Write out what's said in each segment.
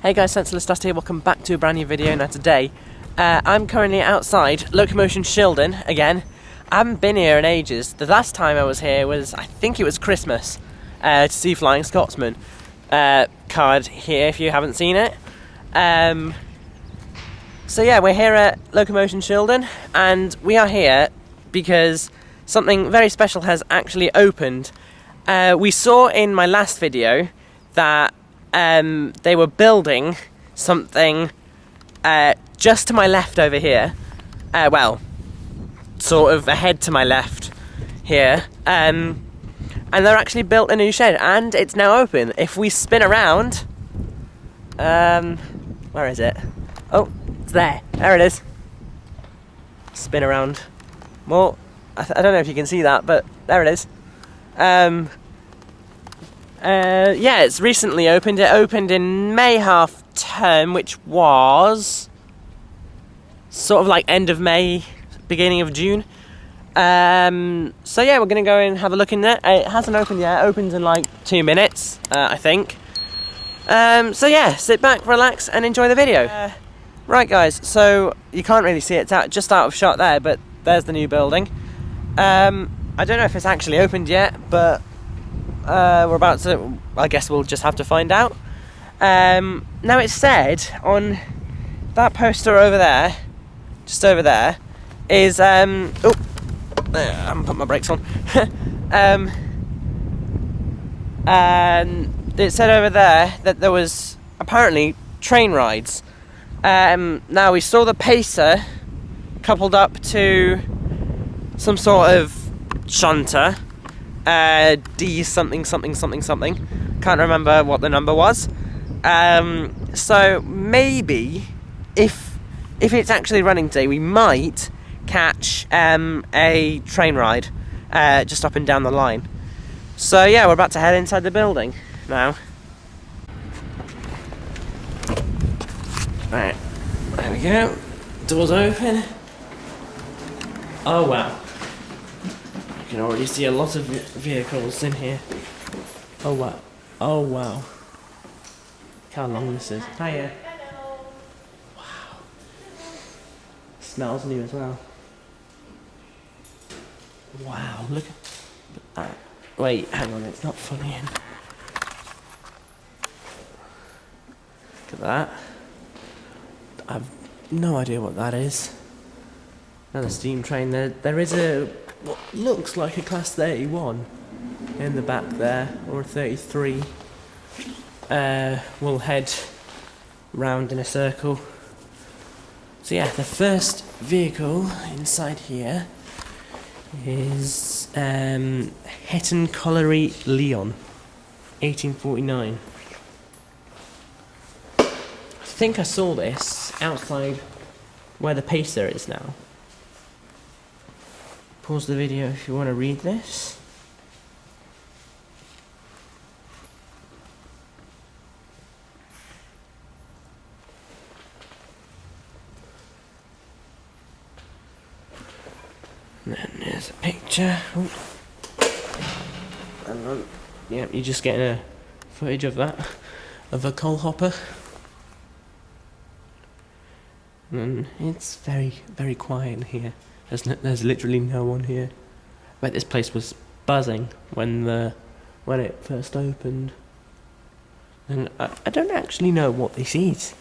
Hey guys, Senseless Dust here, welcome back to a brand new video. Now today, I'm currently outside Locomotion Shildon again. I haven't been here in ages. The last time I was here was, I think it was Christmas, to see Flying Scotsman. Card here if you haven't seen it. So yeah, we're here at Locomotion Shildon, and we are here because something very special has actually opened. We saw in my last video that they were building something just to my left over here. Well, sort of ahead to my left here. And they're actually built a new shed, and it's now open. If we spin around, where is it? Oh, it's there. There it is. Spin around. Well, I don't know if you can see that, but there it is. Yeah, it's recently opened. It opened in May half term, which was sort of like end of May, beginning of June. So yeah, we're gonna go and have a look in there. It hasn't opened yet. It opens in like 2 minutes, I think. So yeah, sit back, relax, and enjoy the video. Right, guys. So you can't really see it. It's just out of shot there, but there's the new building. I don't know if it's actually opened yet, but we're about to. I guess we'll just have to find out. Now it said on that poster over there, just over there, is oh, there, I haven't put my brakes on. And it said over there that there was apparently train rides. Now we saw the Pacer coupled up to some sort of shunter. D something something something something. Can't remember what the number was. So maybe if it's actually running today, we might catch a train ride just up and down the line. So yeah, we're about to head inside the building now. Right, there we go. Doors open. Oh wow. You can already see a lot of vehicles in here. Oh wow. Oh wow. Look how long this is. Hiya. Wow. Smells new as well. Wow, look at that. Wait, hang on, it's not fully in. Look at that. I've no idea what that is. Another steam train. There is a what looks like a class 31 in the back there, or a 33. We'll head round in a circle. So yeah, the first vehicle inside here is Hetton Colliery Leon, 1849. I think I saw this outside where the Pacer is now. Pause the video if you want to read this. And then there's a picture. Oh. Hang on. Yeah, you're just getting a footage of that, of a coal hopper. And it's very, very quiet here. There's literally no one here. But this place was buzzing when it first opened. And I don't actually know what this is.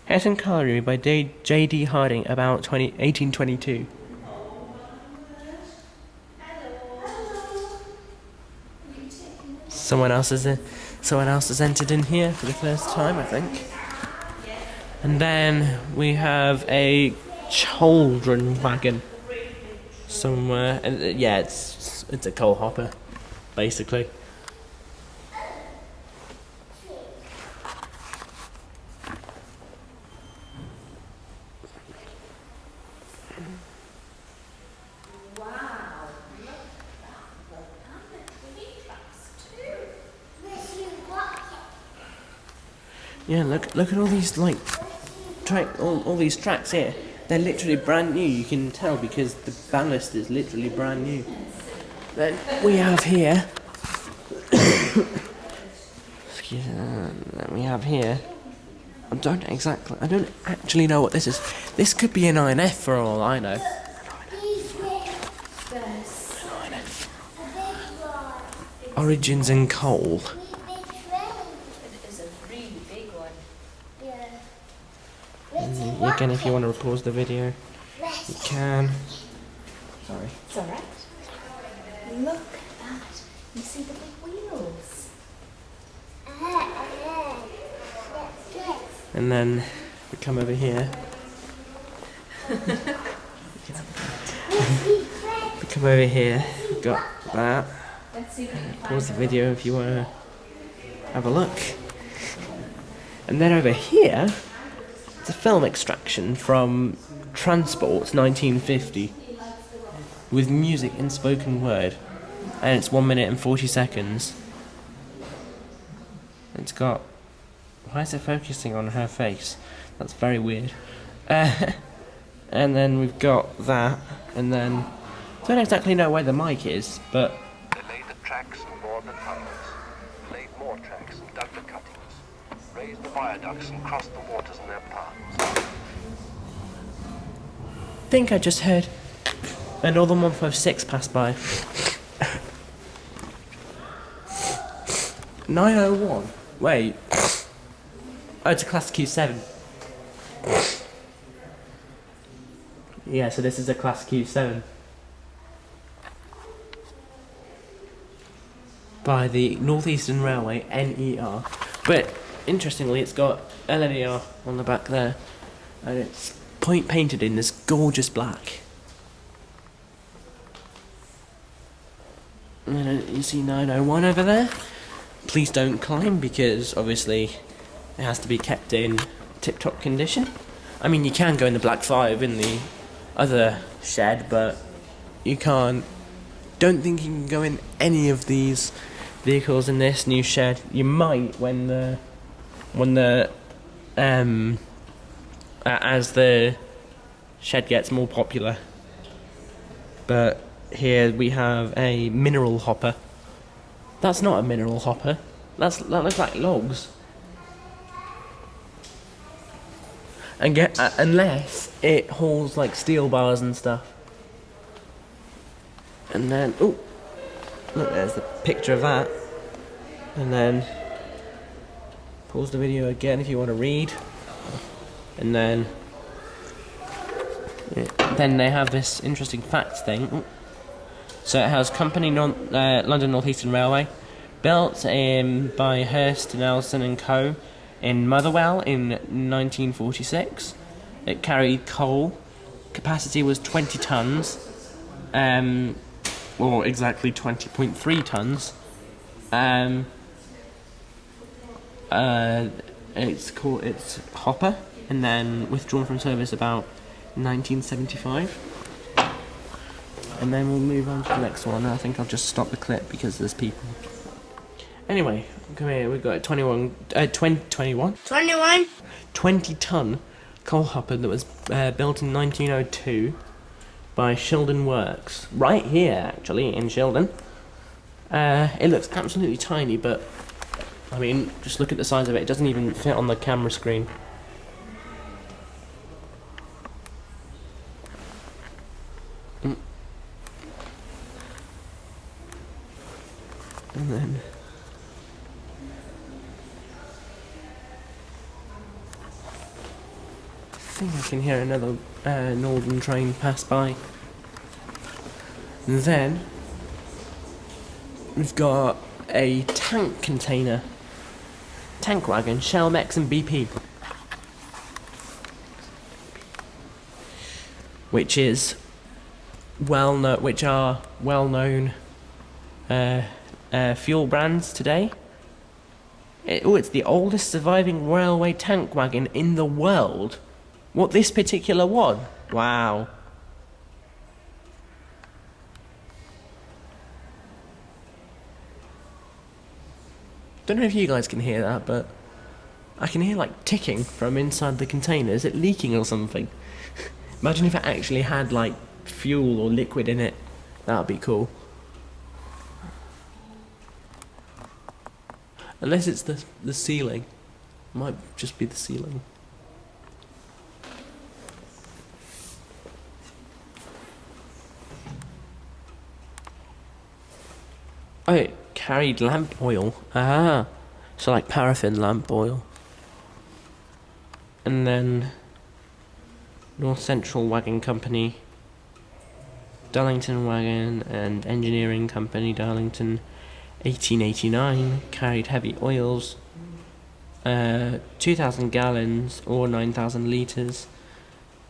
Hetton Colliery by J.D. Harding, about 1822. Someone else has entered in here for the first time, I think. And then we have a children wagon somewhere, and yeah, it's a coal hopper, basically. Yeah, look at all these all these tracks here. They're literally brand new. You can tell because the ballast is literally brand new. Then we have here excuse me, then we have here I don't actually know what this is. This could be an INF for all I know. Origins in coal. It's a really big one. Again, if you want to pause the video, you can. Sorry. It's alright. Look at that. You see the big wheels. And then we come over here. We come over here. We've got that. Let's see if we can Pause the video if you want to have a look. And then over here, it's a film extraction from Transport 1950 with music and spoken word. And it's 1 minute and 40 seconds. It's got... Why is it focusing on her face? That's very weird. And then we've got that, and then... I don't exactly know where the mic is, but... They laid the tracks and bored the tunnels, laid more tracks and dug the cuttings, raised the viaducts and crossed the waters in their paths. I think I just heard a Northern 156 pass by. 901. Wait. Oh, it's a Class Q7. Yeah, so this is a Class Q7. By the Northeastern Railway, NER. But, interestingly, it's got LNER on the back there. And it's painted in this gorgeous black. And then you see 901 over there. Please don't climb, because obviously it has to be kept in tip-top condition. I mean, you can go in the Black 5 in the other shed, but you can't. Don't think you can go in any of these vehicles in this new shed. You might as the shed gets more popular. But here we have a mineral hopper. That's not a mineral hopper. That looks like logs. And unless it hauls like steel bars and stuff. And then, oh, look, there's the picture of that. And then pause the video again if you want to read. And then they have this interesting facts thing. Ooh. So it has Company London North Eastern Railway, built by Hurst, Nelson and Co. in Motherwell in 1946. It carried coal. Capacity was 20 tons, or exactly 20.3 tons. It's Hopper, and then withdrawn from service about 1975. And then we'll move on to the next one. I think I'll just stop the clip because there's people. Anyway, come here. We've got a 20 ton coal hopper that was built in 1902 by Shildon Works. Right here, actually, in Shildon. It looks absolutely tiny, but I mean, just look at the size of it. It doesn't even fit on the camera screen. And then I think I can hear another northern train pass by. And then we've got a tank container, tank wagon, Shell, Mex and BP, which are well-known fuel brands today. It's the oldest surviving railway tank wagon in the world. What, this particular one? Wow. Don't know if you guys can hear that, but I can hear like ticking from inside the container. Is it leaking or something? Imagine if it actually had like fuel or liquid in it. That would be cool. Unless it's the ceiling. Might just be the ceiling. Oh, it carried lamp oil. Ah, so like paraffin lamp oil. And then North Central Wagon Company, Darlington Wagon and Engineering Company, Darlington, 1889, carried heavy oils, 2,000 gallons or 9,000 litres,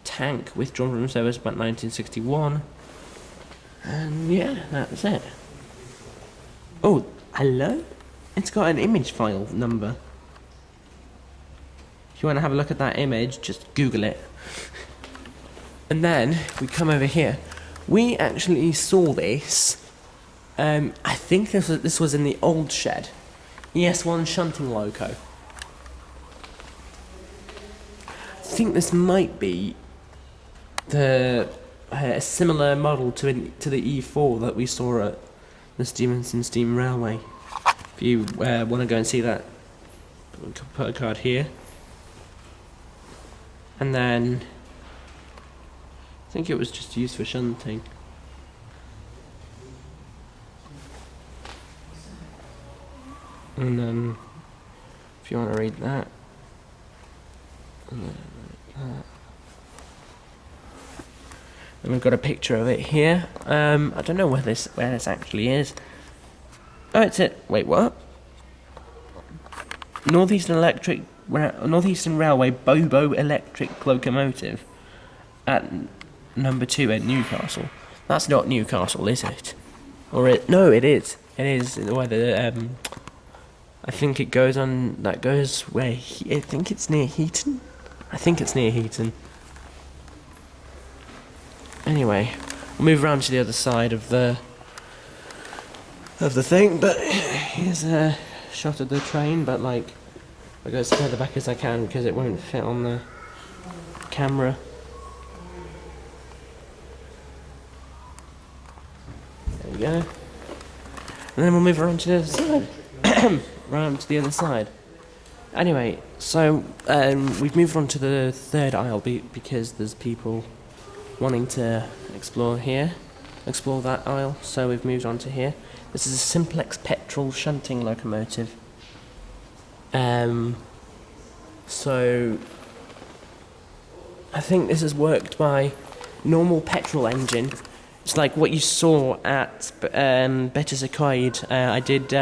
tank withdrawn from service about 1961, and yeah, that's it. Oh, hello? It's got an image file number. If you want to have a look at that image, just Google it. And then we come over here. We actually saw this. I think this was in the old shed. ES1 shunting loco. I think this might be the a similar model to the E4 that we saw at the Stevenson Steam Railway. If you want to go and see that, we can put a card here. And then I think it was just used for shunting. And then if you want to read that, and then that. And we've got a picture of it here. I don't know where this actually is. Oh, it's it. Wait, what? Northeastern Railway Bobo electric locomotive at number 2 at Newcastle. That's not Newcastle, is it? Or it? No, it is. It is where the I think it goes on. That goes where I think it's near Heaton. I think it's near Heaton. Anyway, we'll move around to the other side of the thing. But here's a shot of the train. But like, I'll go as further back as I can because it won't fit on the camera. There we go. And then we'll move around to the other side. Round to the other side. Anyway, so we've moved on to the third aisle because there's people wanting to explore that aisle. So we've moved on to here. This is a simplex petrol shunting locomotive. So I think this is worked by normal petrol engine. It's like what you saw at Betws-y-Coed. I did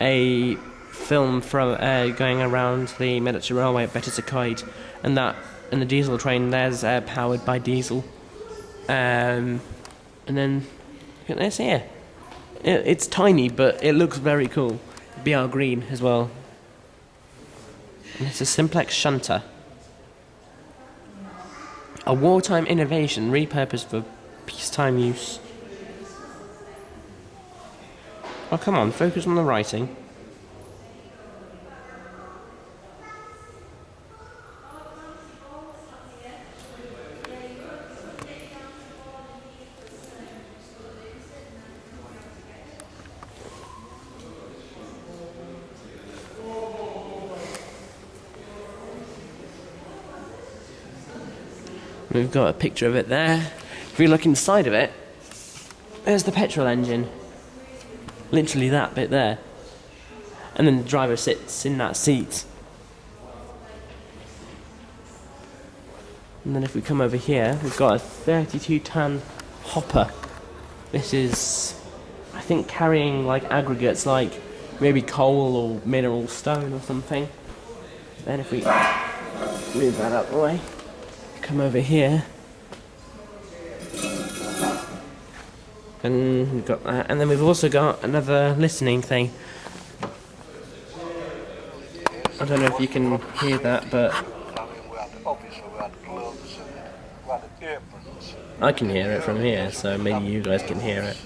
a film from going around the military railway at Betws-y-Coed, and the diesel train there's powered by diesel. And then look at this here. It's tiny, but it looks very cool. BR green as well. And it's a simplex shunter. A wartime innovation repurposed for peacetime use. Oh, come on, focus on the writing. We've got a picture of it there. If we look inside of it, there's the petrol engine. Literally that bit there. And then the driver sits in that seat. And then if we come over here, we've got a 32-ton hopper. This is, I think, carrying like aggregates like maybe coal or mineral stone or something. Then if we move that out the way, come over here, and we've got that, and then we've also got another listening thing. I don't know if you can hear that, but I can hear it from here, so maybe you guys can hear it.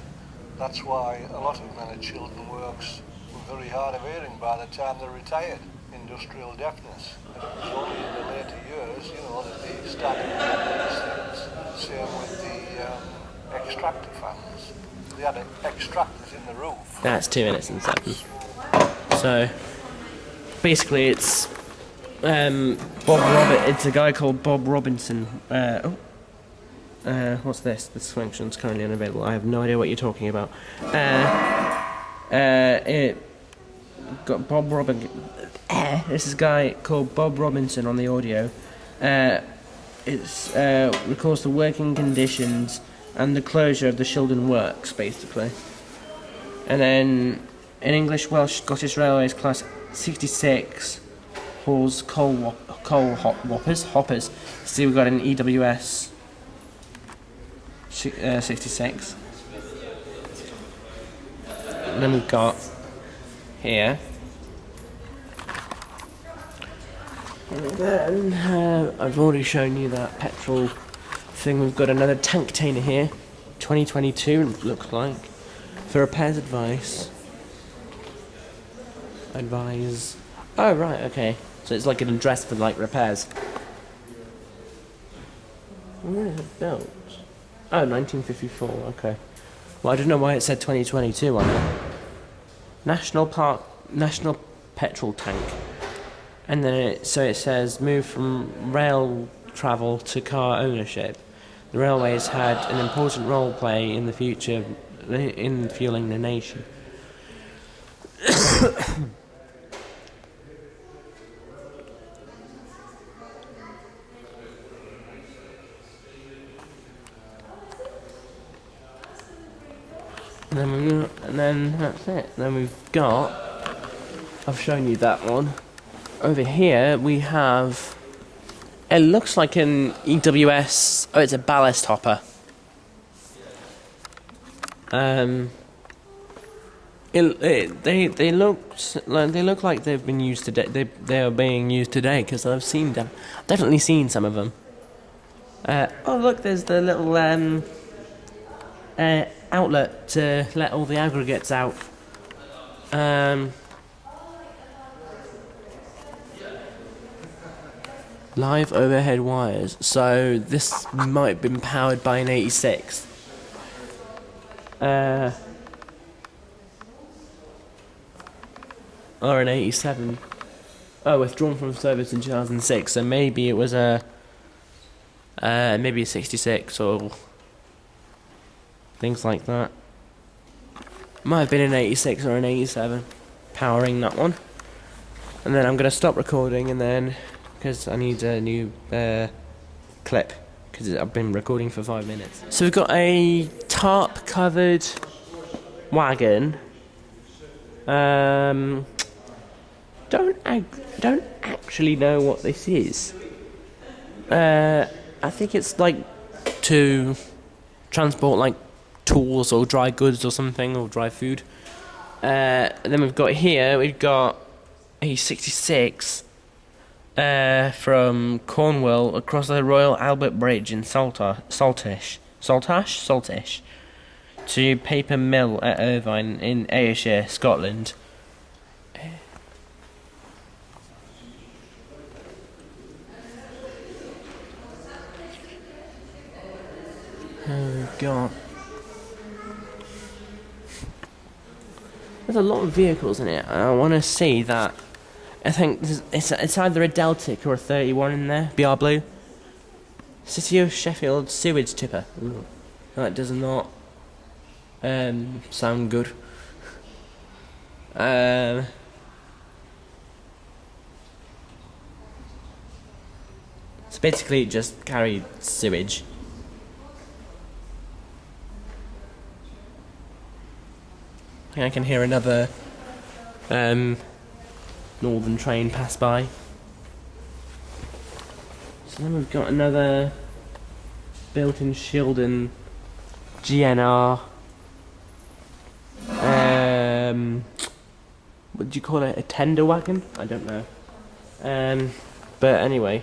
That's why a lot of men at Shildon Works were very hard of hearing by the time they retired. Industrial deafness. And it was only in the later years, that they started to get these things. Same with the extractor fans. They had extractors in the roof. That's 2 minutes and 7. So basically it's It's a guy called Bob Robinson. What's this? This function's currently unavailable. I have no idea what you're talking about. It got Bob Robin. This is a guy called Bob Robinson on the audio. It's records the working conditions and the closure of the Shildon works, basically. And then in English, Welsh, Scottish Railways Class 66 hauls hoppers. See, we've got an EWS 66. And then we've got here. And then I've already shown you that petrol thing. We've got another tank container here, 2022 it looks like. For repairs advice. Advise. Oh right, okay. So it's like an address for like repairs. When is it built? Oh, 1954. Okay. Well, I don't know why it said 2022 on it. National petrol tank. And then it says move from rail travel to car ownership. The railways had an important role play in the future in fueling the nation. And then that's it. Then we've got, I've shown you that one. Over here we have, it looks like an EWS, oh it's a ballast hopper. They look like they've been used today. They are being used today because I've seen them. Definitely seen some of them. Oh look, there's the little outlet to let all the aggregates out. Live overhead wires. So this might have been powered by an 86. Or an 87. Oh, withdrawn from service in 2006. So maybe it was maybe a 66 or things like that. Might have been an 86 or an 87 powering that one. And then I'm going to stop recording and then, because I need a new clip, because I've been recording for 5 minutes. So we've got a tarp covered wagon. Don't actually know what this is. I think it's like to transport like tools or dry goods or something, or dry food. And then we've got a 66 from Cornwall across the Royal Albert Bridge in Saltish to Paper Mill at Irvine in Ayrshire, Scotland. Oh god. There's a lot of vehicles in it, and I want to see that. I think it's either a Deltic or a 31 in there. BR Blue. City of Sheffield sewage tipper. Ooh. That does not sound good. So basically it just carried sewage. I can hear another northern train pass by. So then we've got another built-in Shildon GNR. What do you call it? A tender wagon? I don't know. But anyway.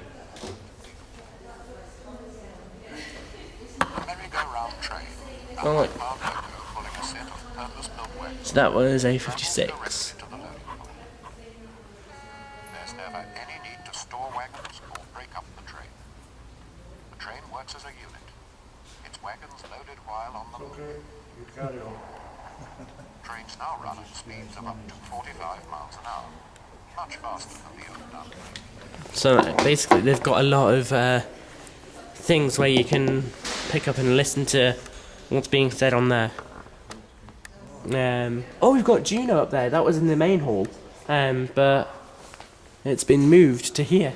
Oh, so that was a 56. There's never any need to store wagons or break up the train. The train works as a unit. Its wagons loaded while on the move. Okay, you carry on. Trains now run at speeds of up to 45 miles an hour. much faster than the old dump train. So basically, they've got a lot of things where you can pick up and listen to what's being said on there. Oh, we've got Juno up there. That was in the main hall, but it's been moved to here.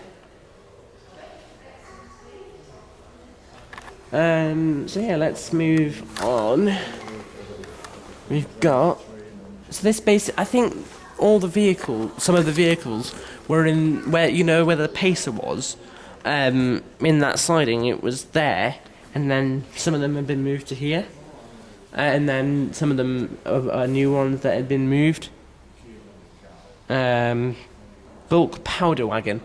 So yeah, let's move on. We've got, so this base, I think all the some of the vehicles were in where, you know, where the pacer was, in that siding. It was there, and then some of them have been moved to here, and then some of them are new ones that had been moved. Bulk powder wagon.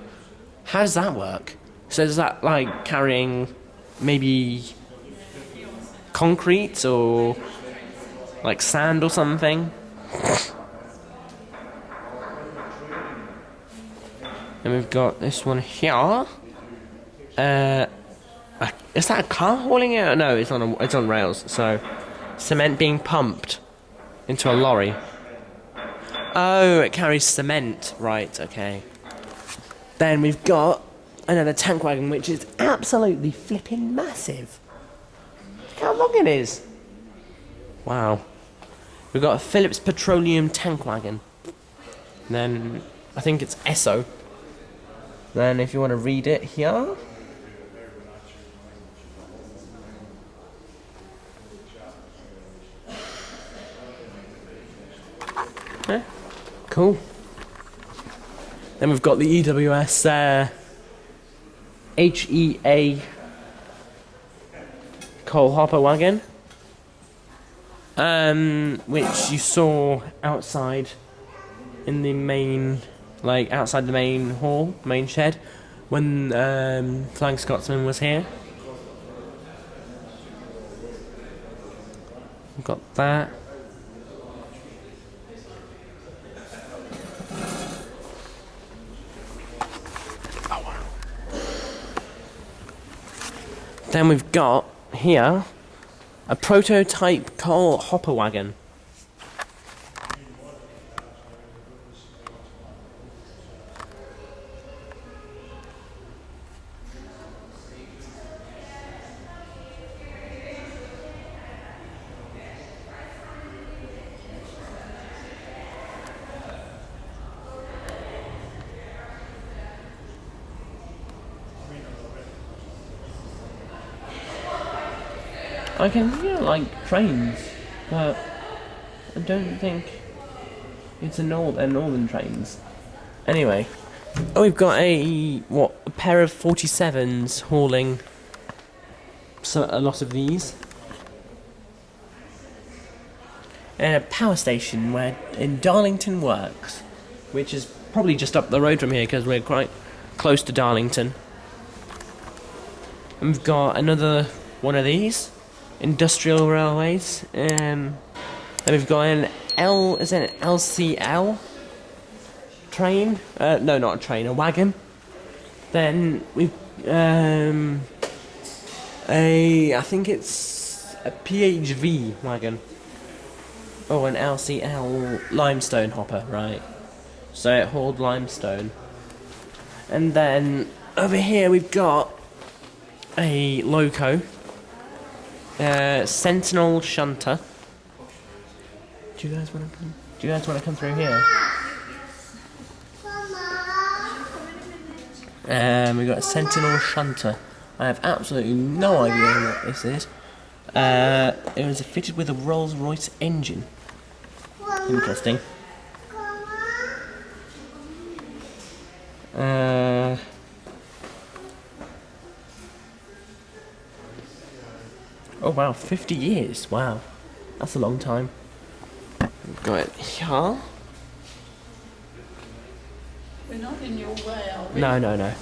How does that work? So is that like carrying maybe concrete or like sand or something? And we've got this one here. Is that a car hauling it? No, it's on rails. So cement being pumped into a lorry. Oh, it carries cement. Right, okay. Then we've got another tank wagon, which is absolutely flipping massive. Look how long it is. Wow. We've got a Phillips Petroleum tank wagon. And then I think it's Esso. Then if you want to read it here. Yeah, cool. Then we've got the EWS HEA coal hopper wagon, which you saw outside in the main, like outside the main hall, main shed, when Flying Scotsman was here. We've got that. Then we've got here a prototype coal hopper wagon. I can hear like trains, but I don't think it's a northern trains. Anyway, oh, we've got a pair of 47s hauling a lot of these, and a power station in Darlington Works, which is probably just up the road from here because we're quite close to Darlington. And we've got another one of these. Industrial railways. Then we've got an LCL train. No, not a train, a wagon. Then we've I think it's a PHV wagon. Oh, an LCL limestone hopper, right? So it hauled limestone. And then over here we've got a loco. Sentinel shunter. Do you guys want to come through here? We've got a Sentinel shunter. I have absolutely no idea what this is. It was fitted with a Rolls-Royce engine. Interesting. Oh wow, 50 years, wow. That's a long time. We've got it here. We're not in your way, are we? No.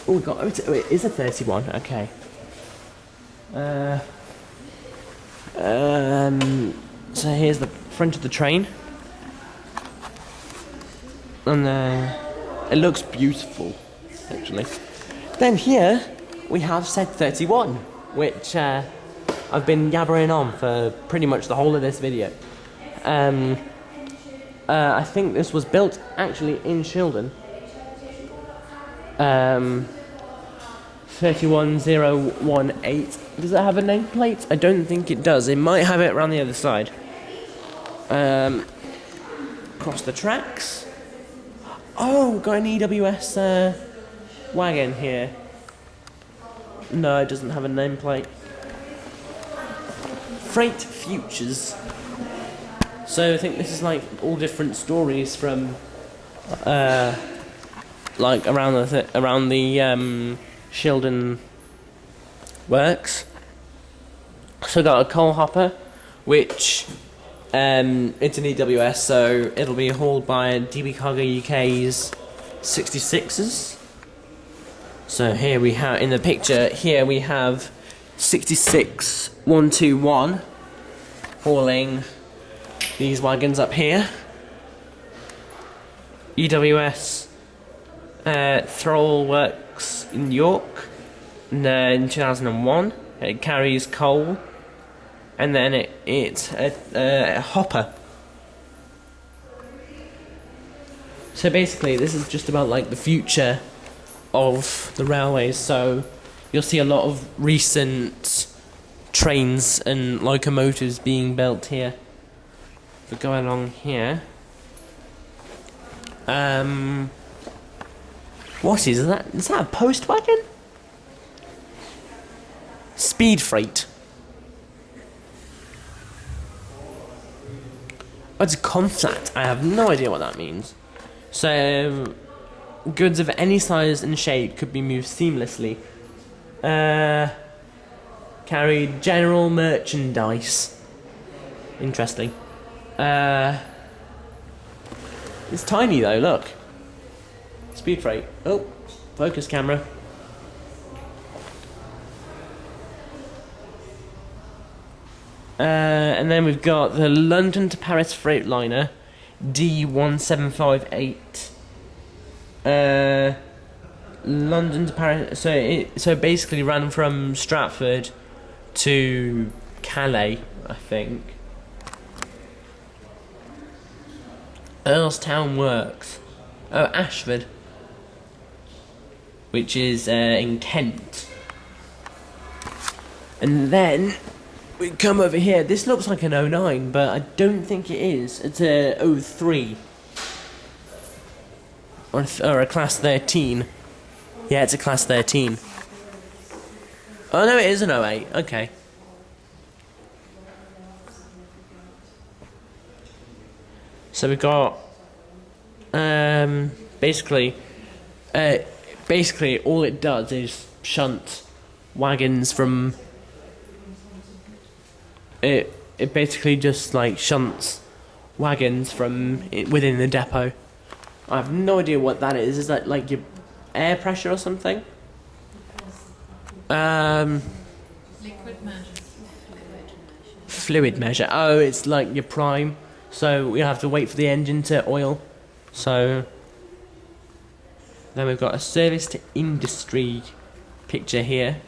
Oh, we got, it is a 31, okay. So here's the front of the train. And it looks beautiful, actually. Then here, we have said 31, which I've been yabbering on for pretty much the whole of this video. I think this was built actually in Shildon. 31018. Does it have a nameplate? I don't think it does. It might have it around the other side. Across the tracks. Oh, got an EWS wagon here. No, it doesn't have a nameplate. Freight Futures. So I think this is like all different stories from like around the Shildon works. So got a coal hopper, which it's an EWS, so it'll be hauled by DB Cargo UK's 66s. So here we have, in the picture, here we have 66121 hauling these wagons up here. EWS Thrall Works in York in 2001. It carries coal, and then it's a hopper. So basically, this is just about like the future of the railways. So you'll see a lot of recent trains and locomotives being built here. If we go along here, what is that? Is that a post wagon? Speed freight. Oh, it's a conflat. I have no idea what that means. So, goods of any size and shape could be moved seamlessly. Carried general merchandise. Interesting. It's tiny though, look. Speed freight. Oh, focus camera. And then we've got the London to Paris Freightliner D1758. London to Paris. So basically ran from Stratford to Calais, I think. Earlstown Works. Oh, Ashford, which is in Kent. And then we come over here. This looks like an 09, but I don't think it is. It's a 03. Or a class 13. Yeah, it's a class 13. Oh no, it is an 08. Okay. So we've got basically all it does is shunt wagons from it basically just like shunts wagons from within the depot. I have no idea what that is. Is that like your air pressure or something? Liquid measure. Fluid measure. Oh, it's like your prime. So we have to wait for the engine to oil. So then we've got a service to industry picture here.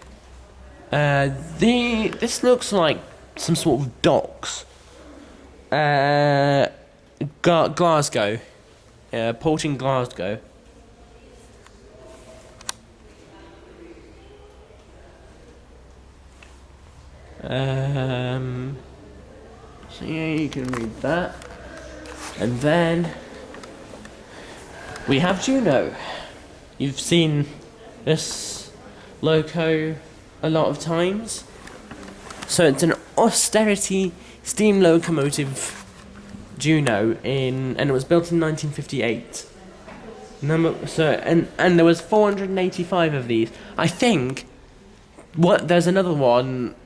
This looks like some sort of docks. Glasgow. Port in Glasgow. So yeah, you can read that. And then we have Juno. You've seen this loco a lot of times. So it's an austerity steam locomotive Juno and it was built in 1958. And there was 485 of these. I think there's another one.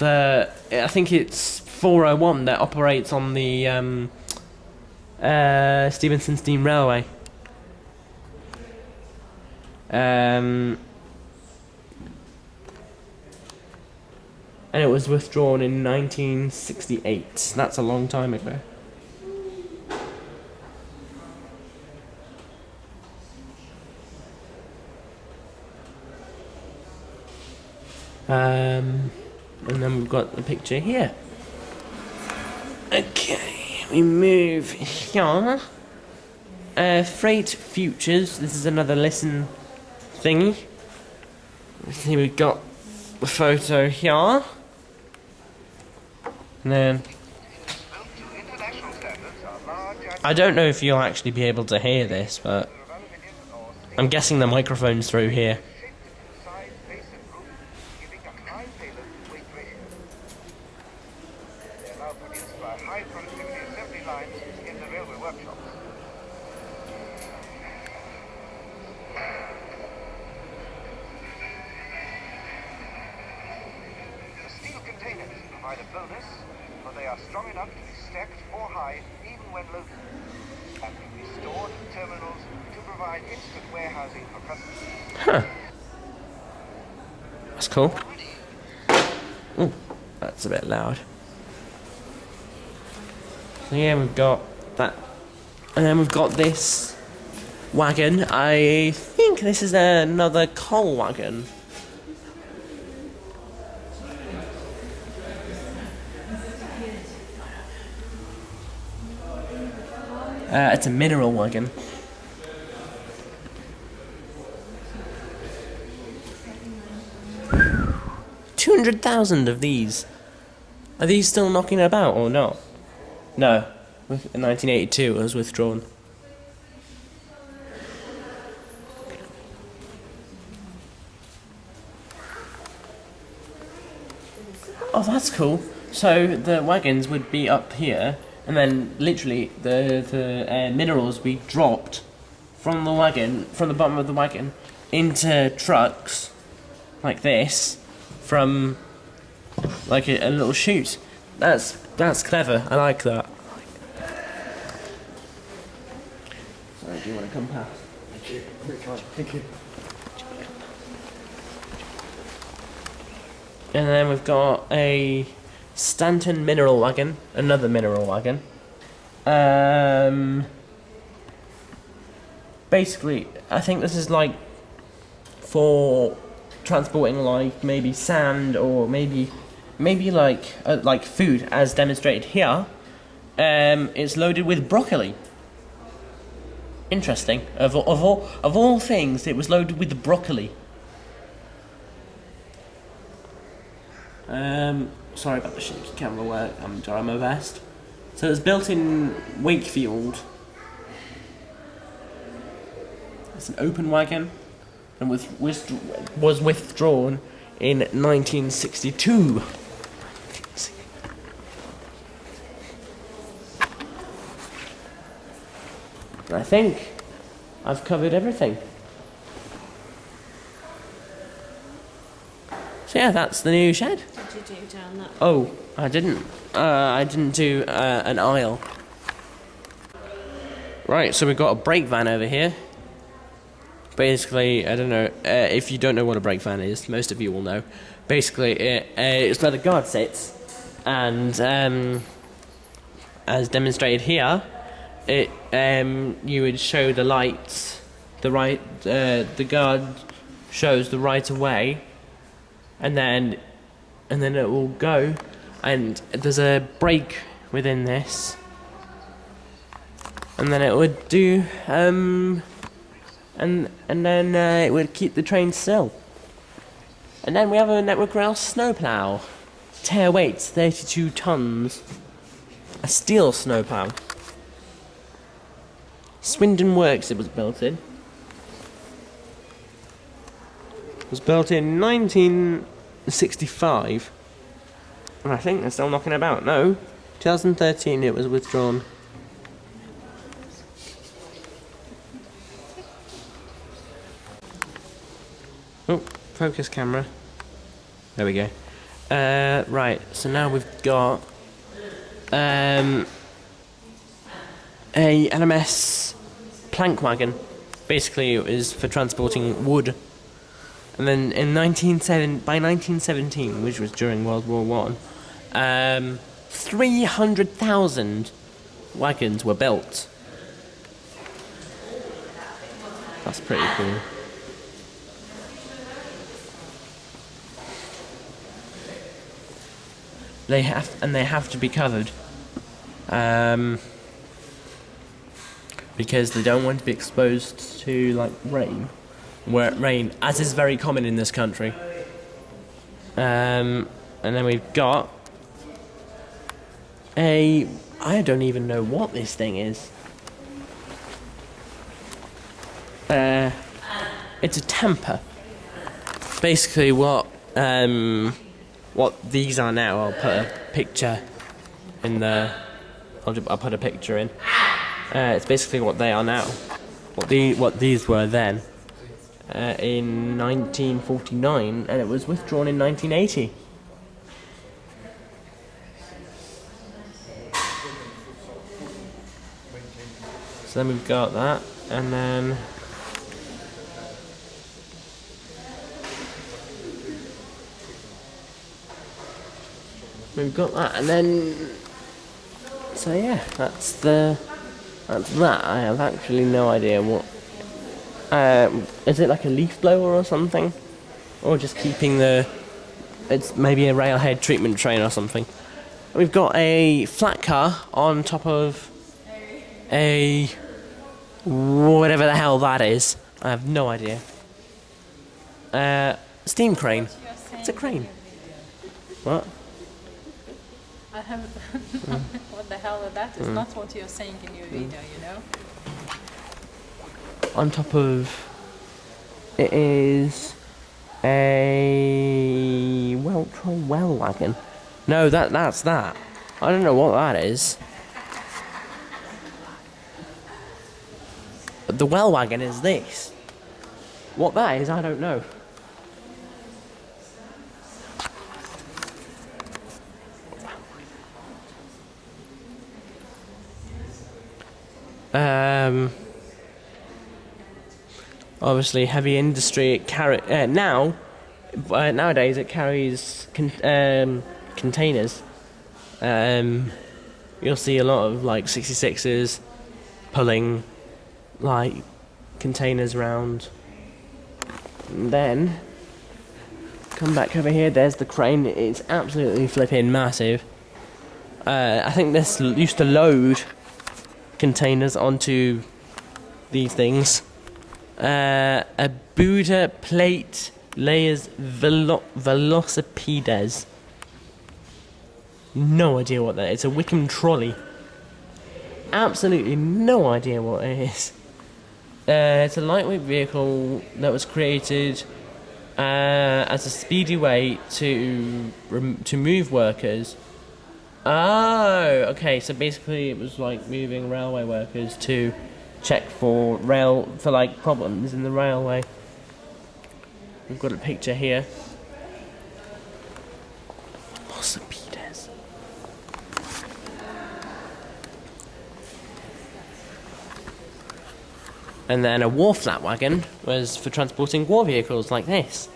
I think it's 401 that operates on the Stevenson Steam Railway. And it was withdrawn in 1968. That's a long time ago. And then we've got the picture here. Okay, we move here. Freight futures. This is another listen thingy. See, we've got the photo here. And then I don't know if you'll actually be able to hear this, but I'm guessing the microphone's through here. Provide a bonus, for they are strong enough to be stacked or high even when loaded, and can be stored in terminals to provide instant warehousing for customers. Huh. That's cool. Ooh, that's a bit loud. So yeah, we've got that. And then we've got this wagon. I think this is another coal wagon. It's a mineral wagon. $200,000 of these. Are these still knocking about or not? No. In 1982 it was withdrawn. Oh, that's cool. So the wagons would be up here, and then literally the minerals would be dropped from the wagon, from the bottom of the wagon, into trucks like this, from like a little chute. That's clever. I like that. Sorry, do you want to come past? Thank you. And then we've got a Stanton mineral wagon, another mineral wagon. Basically, I think this is like for transporting like maybe sand or maybe like food, as demonstrated here. It's loaded with broccoli. Interesting. Of all things, it was loaded with broccoli. Sorry about the shaky camera work. I'm trying my best. So it was built in Wakefield. It's an open wagon, and was withdrawn in 1962. I think I've covered everything. So yeah, that's the new shed. What did you do down that? Oh, I didn't. I didn't do an aisle. Right, so we've got a brake van over here. Basically, I don't know if you don't know what a brake van is. Most of you will know. Basically, it's where the guard sits, and as demonstrated here, you would show the lights. The guard shows the right of way. And then it will go, and there's a brake within this, and then it would do, and then it would keep the train still. And then we have a Network Rail snowplow, tear weights 32 tons, a steel snowplow. Swindon Works it was built in. It was built in 1965, and I think they're still knocking about. No, 2013 it was withdrawn. Oh, focus camera. There we go. Right, so now we've got a LMS plank wagon. Basically, it was for transporting wood. And then by 1917, which was during World War I, 300,000 wagons were built. That's pretty cool. They have to be covered. because they don't want to be exposed to like rain, as is very common in this country. And then we've got I don't even know what this thing is. It's a tamper. Basically, what these are now. I'll put a picture in the. I'll put a picture in. It's basically what they are now. What these were then. In 1949, and it was withdrawn in 1980. So then we've got that, and then we've got that, and then so yeah, that's that. I have actually no idea what. Is it like a leaf blower or something, or just keeping the? It's maybe a railhead treatment train or something. We've got a flat car on top of a whatever the hell that is. I have no idea. Steam crane. It's a crane. What? I have what the hell is that? It's not what you're saying in your video, you know? On top of it is a well wagon. No, that's that. I don't know what that is. The well wagon is this. What that is, I don't know. Obviously, heavy industry. Nowadays it carries containers. You'll see a lot of like 66s pulling like containers around. And then come back over here. There's the crane. It's absolutely flipping massive. I think this used to load containers onto these things. A Buddha plate layers velocipedes. No idea what that is. It's a Wickham trolley. Absolutely no idea what it is. It's a lightweight vehicle that was created as a speedy way to move workers. Oh, okay. So basically, it was like moving railway workers to check for like problems in the railway. We've got a picture here. Velocipedes. And then a war flat wagon was for transporting war vehicles like this.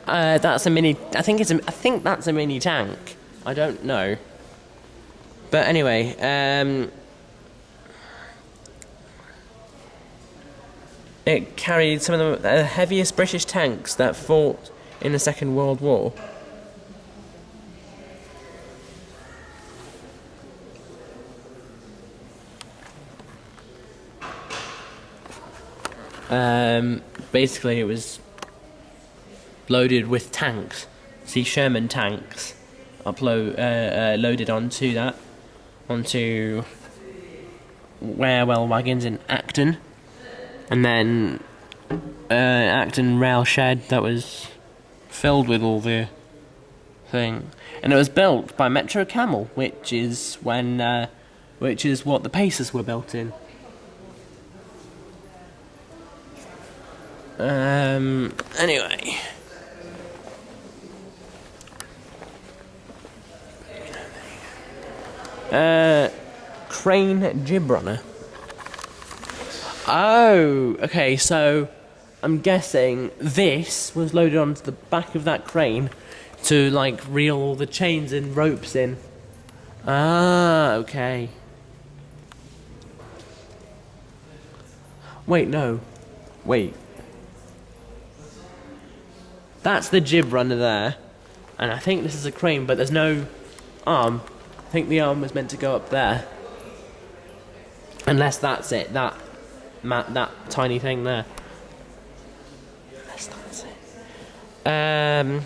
That's a mini. I think that's a mini tank. I don't know. But anyway, it carried some of the heaviest British tanks that fought in the Second World War. Basically, it was loaded with tanks. See, Sherman tanks loaded onto Warewell wagons in Acton, and then Acton rail shed that was filled with all the thing, and it was built by Metro Camel, which is what the Pacers were built in. Anyway. Crane jib runner. Oh, okay, so I'm guessing this was loaded onto the back of that crane to like reel all the chains and ropes in. Ah, okay. Wait, no. Wait. That's the jib runner there. And I think this is a crane, but there's no arm. I think the arm was meant to go up there. Unless that's it, that tiny thing there. Unless that's it.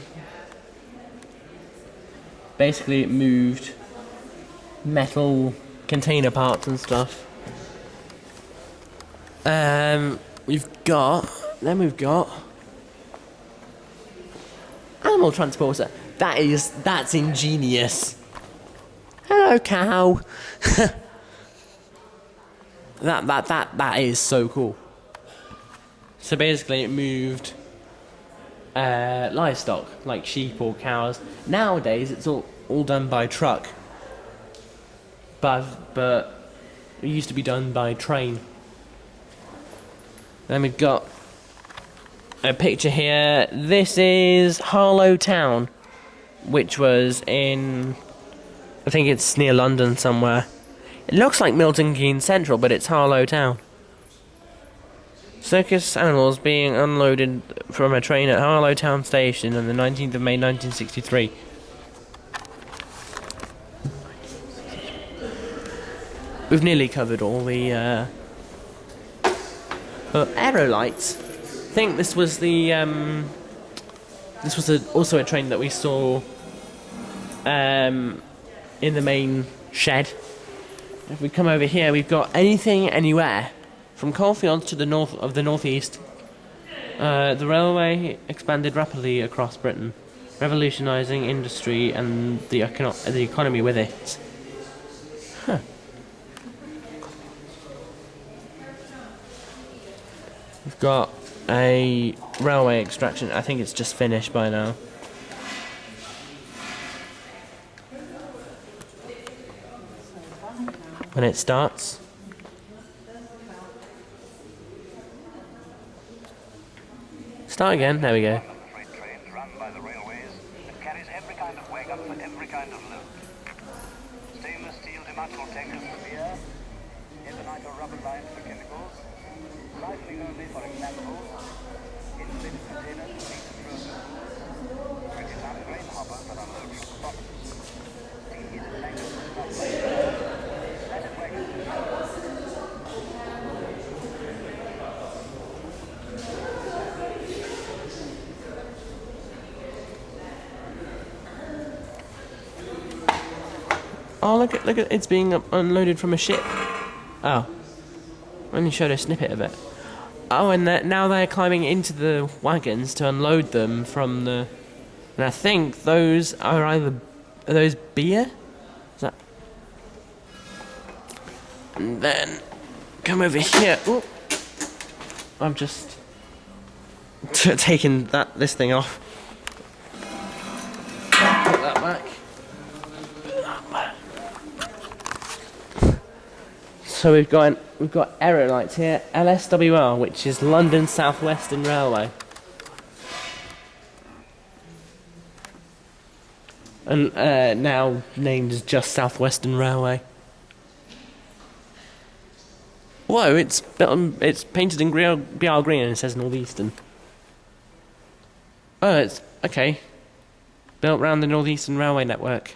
Basically it moved metal container parts and stuff. We've got animal transporter. That's ingenious. Hello, cow. That is so cool. So basically it moved livestock, like sheep or cows. Nowadays it's all done by truck. But it used to be done by train. Then we've got a picture here. This is Harlow Town, which was in, I think it's near London somewhere. It looks like Milton Keynes Central, but it's Harlow Town. Circus animals being unloaded from a train at Harlow Town Station on the 19th of May 1963. We've nearly covered all the aerolights. I think this was the also a train that we saw in the main shed. If we come over here, we've got Anything Anywhere. From coalfields to the north of the northeast, the railway expanded rapidly across Britain, revolutionising industry and the economy with it. Huh. We've got a railway extraction. I think it's just finished by now. When it starts. Start again, there we go. Freight trains run by the railways that carries every kind of wagon for every kind of load. Stainless steel dimensional tankers for beer, ebonite or rubber lines for chemicals, rifling only for examinables, insulated containers for meat and frozen, 20-ton grain hoppers that unload from the boxes, steam heated tankers for stoplights, slatted wagons for showers. Oh, look at it's being unloaded from a ship. Oh, only showed a snippet of it. Oh, and now they're climbing into the wagons to unload them from the. And I think those are those beer? Is that? And then come over here. Ooh. I'm just taking this thing off. Put that back. So we've got aerolights here, LSWR, which is London South Western Railway, and now named as just South Western Railway. Whoa! It's painted in BR green and it says Northeastern. Oh, it's okay. Built around the Northeastern Railway network.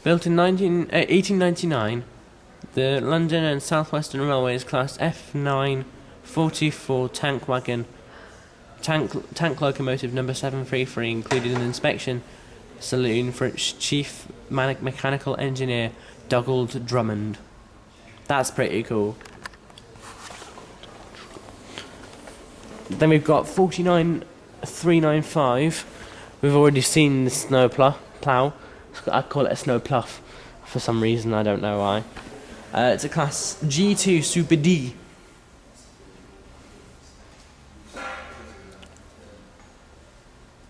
Built in 1899, the London and South Western Railway is classed F9 44 tank wagon, tank locomotive number 733, included an inspection saloon for its chief mechanical engineer, Dougald Drummond. That's pretty cool. Then we've got 49395. We've already seen the snow plough. I call it a snow plough for some reason, I don't know why. It's a class G2 Super D.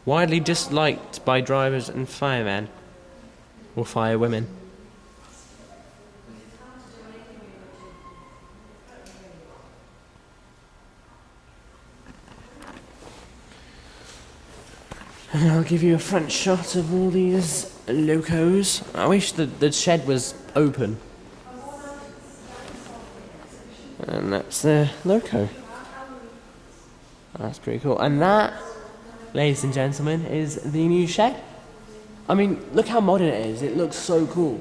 Widely disliked by drivers and firemen, or firewomen. And I'll give you a front shot of all these locos. I wish the shed was open. And that's the loco. That's pretty cool. And that, ladies and gentlemen, is the new shed. I mean, look how modern it is. It looks so cool.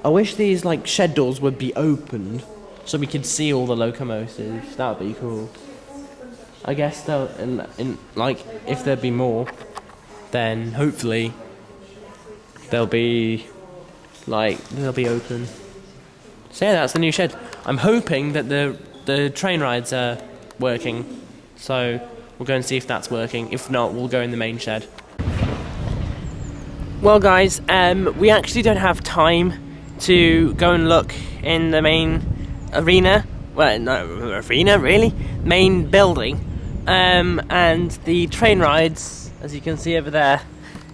I wish these like shed doors would be opened so we could see all the locomotives. That would be cool. I guess they'll in like if there'd be more, then hopefully they'll be open. So yeah, that's the new shed. I'm hoping that the train rides are working. So we'll go and see if that's working. If not, we'll go in the main shed. Well guys, we actually don't have time to go and look in the main arena. Well, no, arena really? Main building. And the train rides, as you can see over there,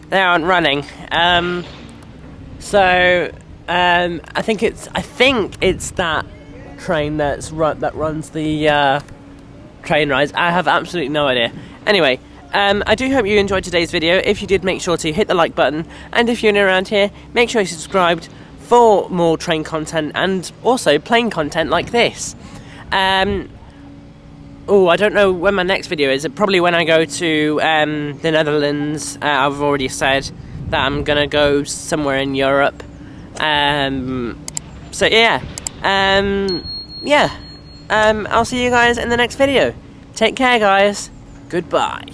they aren't running. So I think it's that train that runs the train rides. I have absolutely no idea. Anyway, I do hope you enjoyed today's video. If you did, make sure to hit the like button, and if you're new around here, make sure you subscribed for more train content and also plane content like this. Oh, I don't know when my next video is. Probably when I go to the Netherlands. I've already said that I'm gonna go somewhere in Europe. So yeah, I'll see you guys in the next video. Take care, guys. Goodbye.